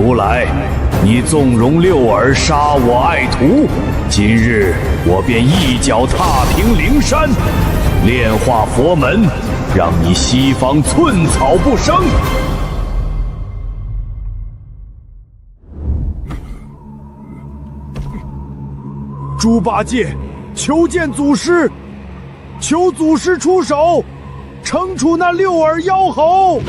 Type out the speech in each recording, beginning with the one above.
如来，你纵容六耳杀我爱徒，今日我便一脚踏平灵山，炼化佛门，让你西方寸草不生。猪八戒，求见祖师，求祖师出手，惩处那六耳妖猴。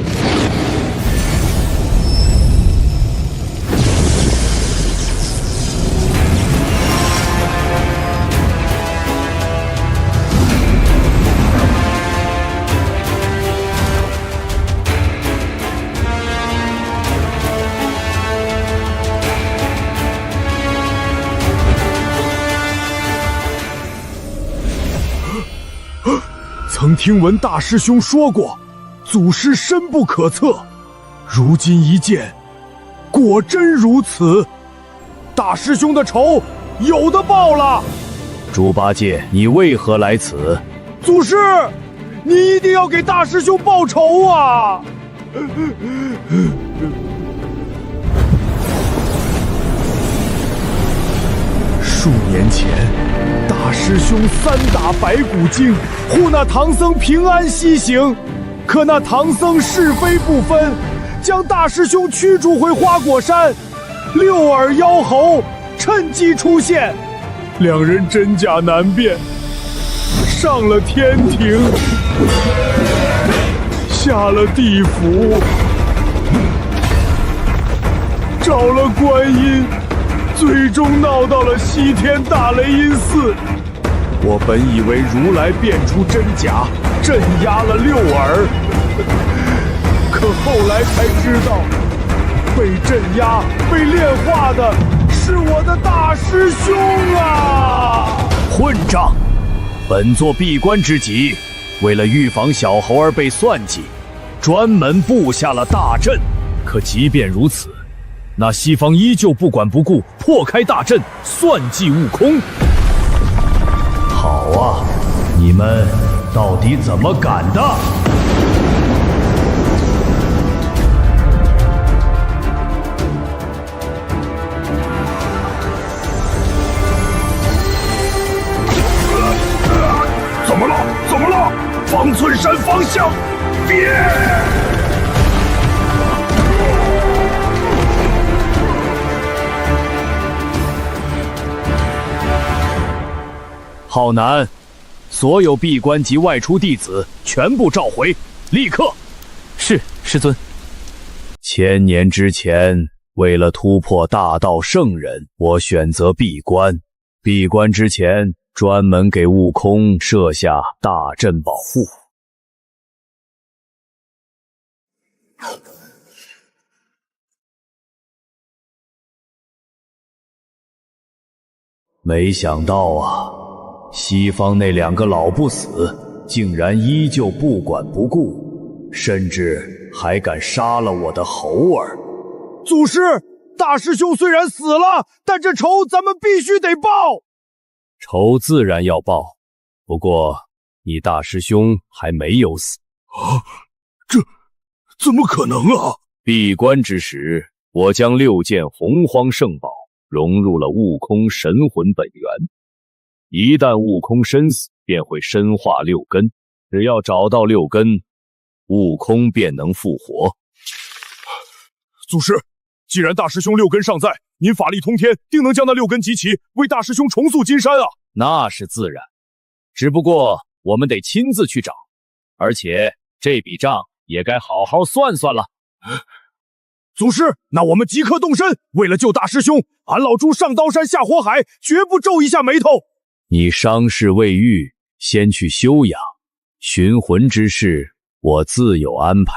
曾听闻大师兄说过，祖师深不可测，如今一见，果真如此。大师兄的仇有的报了。猪八戒，你为何来此？祖师，你一定要给大师兄报仇啊！数年前，大师兄三打白骨精，护那唐僧平安西行。可那唐僧是非不分，将大师兄驱逐回花果山。六耳妖猴趁机出现，两人真假难辨，上了天庭，下了地府，找了观音，最终闹到了西天大雷音寺。我本以为如来辨出真假，镇压了六耳，可后来才知道，被镇压、被炼化的是我的大师兄啊！混账！本座闭关之际，为了预防小猴儿被算计，专门布下了大阵。可即便如此，那西方依旧不管不顾，破开大阵，算计悟空。好啊，你们到底怎么敢的？怎么了？怎么了？方寸山方向，别！浩南，所有闭关及外出弟子全部召回，立刻！是，师尊。千年之前，为了突破大道圣人，我选择闭关。闭关之前，专门给悟空设下大阵保护。没想到啊，西方那两个老不死竟然依旧不管不顾，甚至还敢杀了我的猴儿。祖师，大师兄虽然死了，但这仇咱们必须得报。仇自然要报，不过你大师兄还没有死。啊，这怎么可能啊！闭关之时，我将6件洪荒圣宝融入了悟空神魂本源，一旦悟空身死，便会深化6根，只要找到6根，悟空便能复活。祖师，既然大师兄6根尚在，您法力通天，定能将那6根集齐，为大师兄重塑金山啊！那是自然，只不过我们得亲自去找，而且这笔账也该好好算算了。祖师，那我们即刻动身，为了救大师兄，俺老猪上刀山下火海，绝不皱一下眉头。你伤势未愈，先去休养，寻魂之事我自有安排。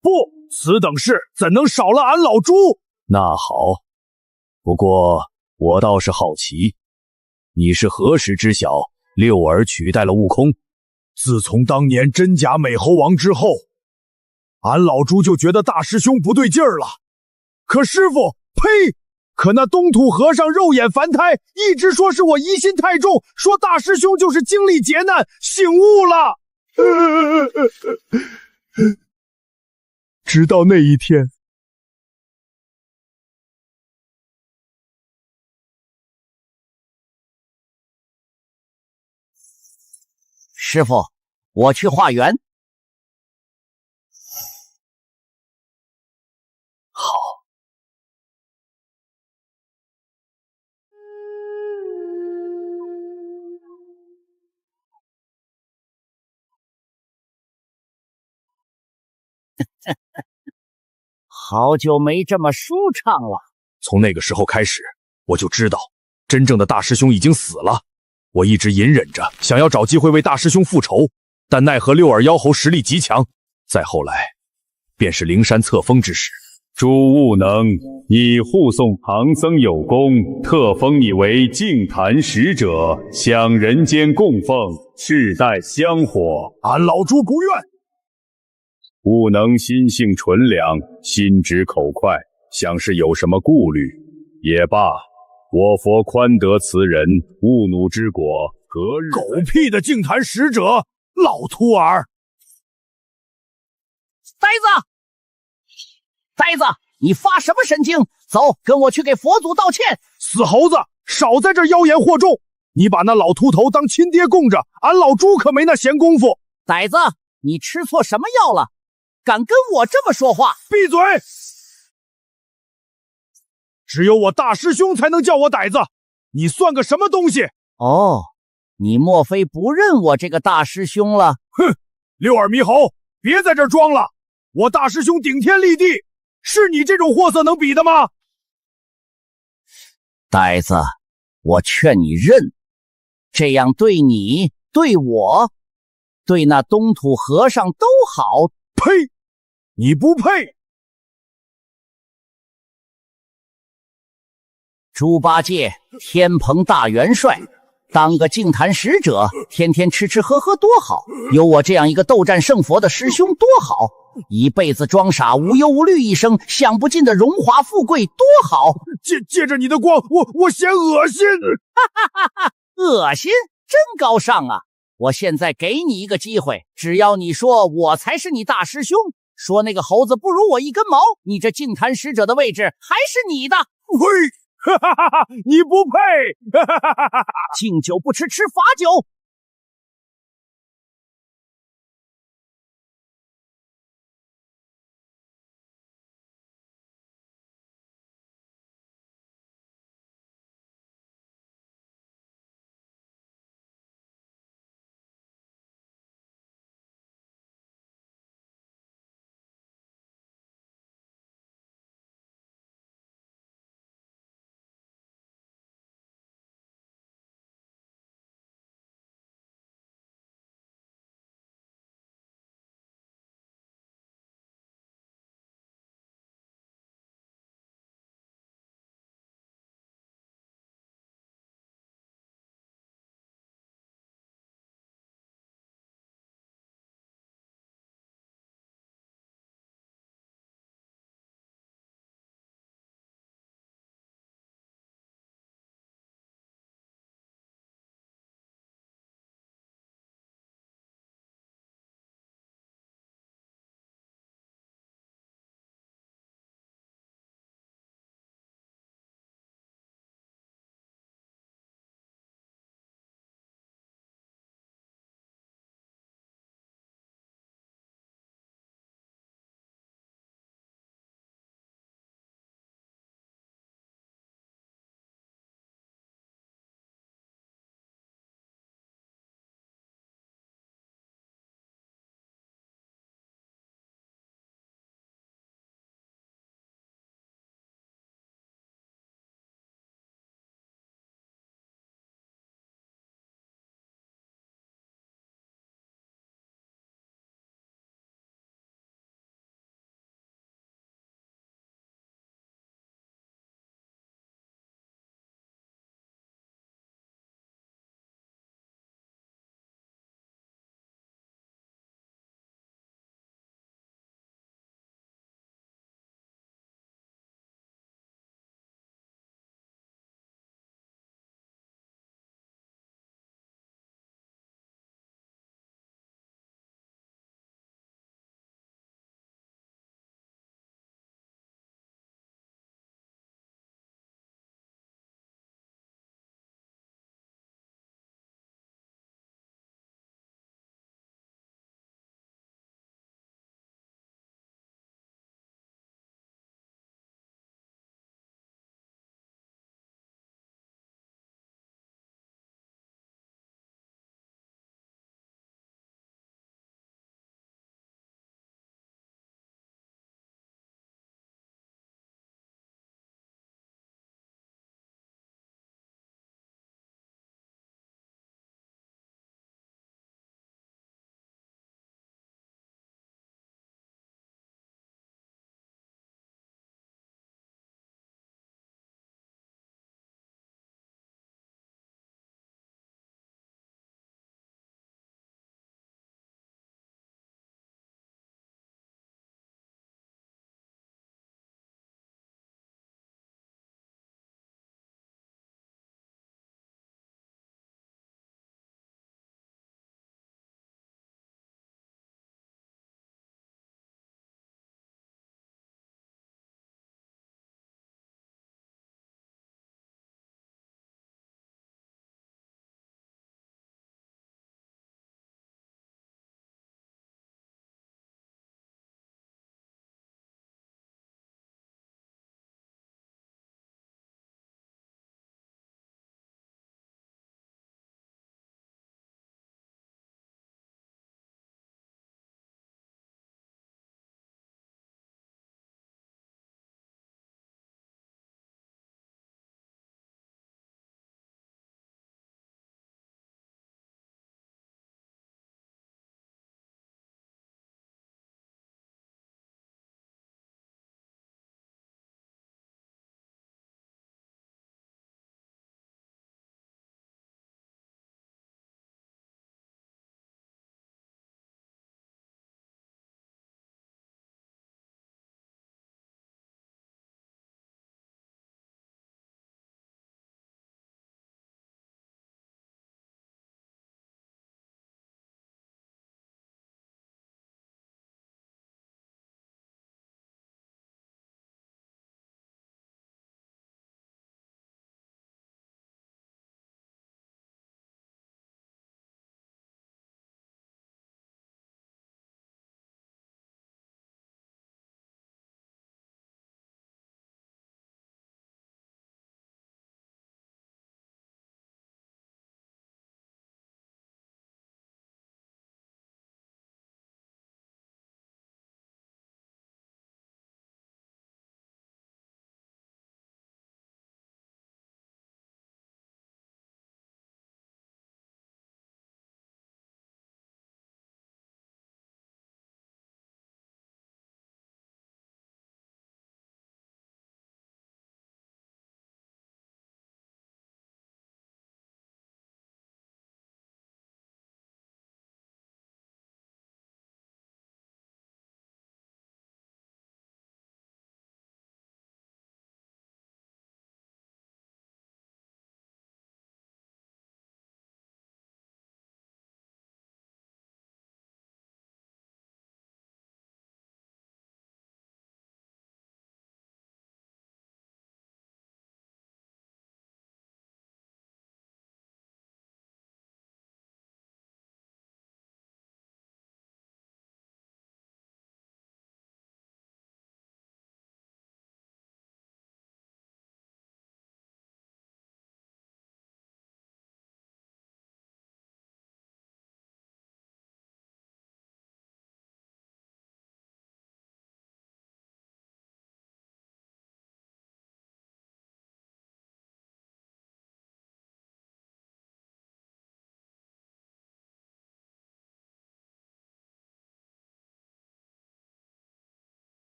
不，此等事怎能少了俺老猪？那好，不过我倒是好奇，你是何时知晓六耳取代了悟空？自从当年真假美猴王之后，俺老猪就觉得大师兄不对劲儿了。可师傅，呸！可那东土和尚肉眼凡胎，一直说是我疑心太重，说大师兄就是经历劫难，醒悟了。直到那一天，师傅，我去化缘。好。好久没这么舒畅了。从那个时候开始，我就知道真正的大师兄已经死了。我一直隐忍着，想要找机会为大师兄复仇，但奈何六耳妖猴实力极强。再后来，便是灵山册封之时。朱悟能，你护送唐僧有功，特封你为净坛使者，享人间供奉，世代香火。俺老猪不愿。悟能心性纯良，心直口快，像是有什么顾虑。也罢，我佛宽得慈人，勿怒之果，何日？狗屁的净坛使者，老秃儿！呆子，你发什么神经？走，跟我去给佛祖道歉！死猴子，少在这妖言惑众！你把那老秃头当亲爹供着，俺老猪可没那闲工夫。呆子，你吃错什么药了？敢跟我这么说话？闭嘴！只有我大师兄才能叫我呆子，你算个什么东西？哦，你莫非不认我这个大师兄了？哼，六耳猕猴，别在这装了！我大师兄顶天立地，是你这种货色能比的吗？呆子，我劝你认，这样对你、对我、对那东土和尚都好。呸！你不配！猪八戒，天蓬大元帅，当个净坛使者，天天吃吃喝喝多好，有我这样一个斗战胜佛的师兄多好，一辈子装傻，无忧无虑一生，享不尽的荣华富贵多好。借着你的光，我嫌恶心。恶心，真高尚啊！我现在给你一个机会，只要你说我才是你大师兄，说那个猴子不如我一根毛，你这净坛使者的位置还是你的。喂，哈哈哈哈，你不配！哈哈哈哈，敬酒不吃吃罚酒。